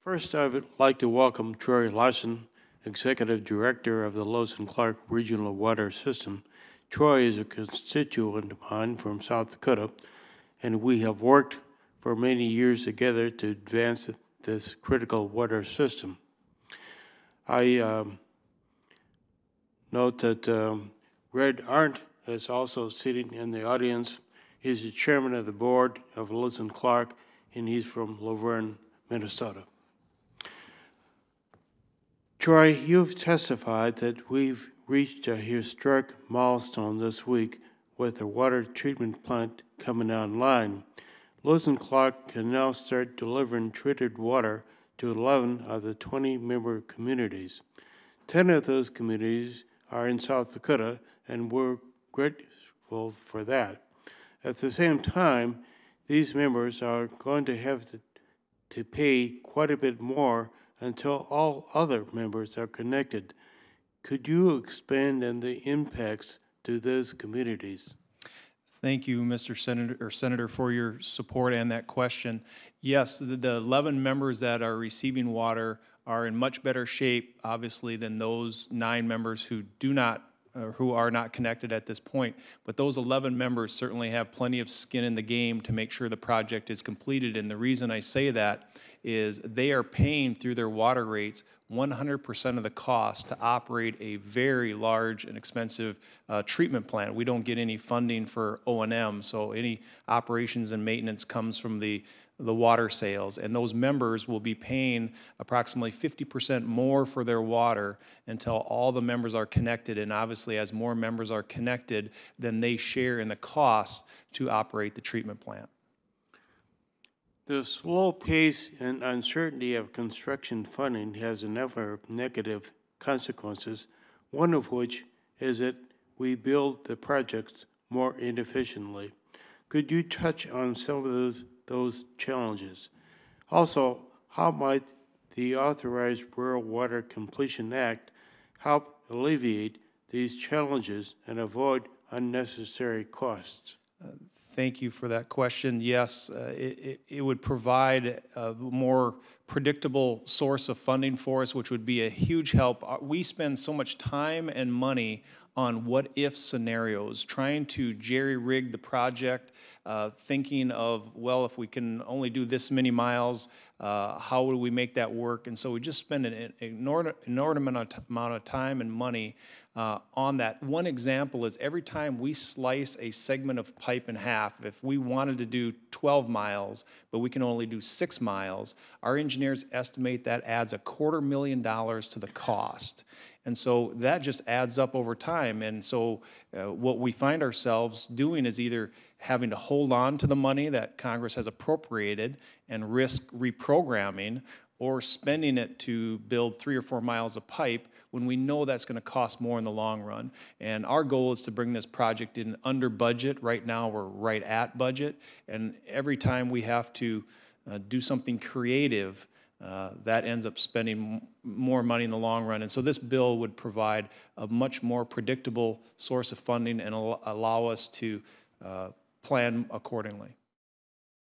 First, I would like to welcome Troy Larson, Executive Director of the Lewis and Clark Regional Water System. Troy is a constituent of mine from South Dakota, and we have worked for many years together to advance this critical water system. I note that Red Arndt is also sitting in the audience. He's the chairman of the board of Lewis and Clark, and he's from Laverne, Minnesota. Troy, you've testified that we've reached a historic milestone this week with the water treatment plant coming online. Lewis and Clark can now start delivering treated water to 11 of the 20 member communities. 10 of those communities are in South Dakota, and we're grateful for that. At the same time, these members are going to have to pay quite a bit more until all other members are connected. Could you expand on the impacts to those communities? Thank you, Mr. Senator, for your support and that question. Yes, the 11 members that are receiving water are in much better shape, obviously, than those 9 members who are not connected at this point. But those 11 members certainly have plenty of skin in the game to make sure the project is completed. And the reason I say that is they are paying through their water rates 100% of the cost to operate a very large and expensive treatment plant. We don't get any funding for O&M, so any operations and maintenance comes from the water sales, and those members will be paying approximately 50% more for their water until all the members are connected. And obviously, as more members are connected, then they share in the cost to operate the treatment plant. The slow pace and uncertainty of construction funding has a number of negative consequences, one of which is that we build the projects more inefficiently. Could you touch on some of those challenges? Also, how might the Authorized Rural Water Completion Act help alleviate these challenges and avoid unnecessary costs? Thank you for that question. Yes, it would provide a more predictable source of funding for us, which would be a huge help. We spend so much time and money on what-if scenarios, trying to jerry-rig the project, thinking of, well, if we can only do this many miles, how would we make that work? And so we just spend an inordinate amount of time and money on that. One example is every time we slice a segment of pipe in half, if we wanted to do 12 miles, but we can only do 6 miles, our engineers estimate that adds $250,000 to the cost. And so that just adds up over time. And so what we find ourselves doing is either having to hold on to the money that Congress has appropriated and risk reprogramming, or spending it to build 3 or 4 miles of pipe when we know that's going to cost more in the long run. And our goal is to bring this project in under budget. Right now we're right at budget, and every time we have to do something creative, that ends up spending more money in the long run. And so this bill would provide a much more predictable source of funding and allow us to plan accordingly.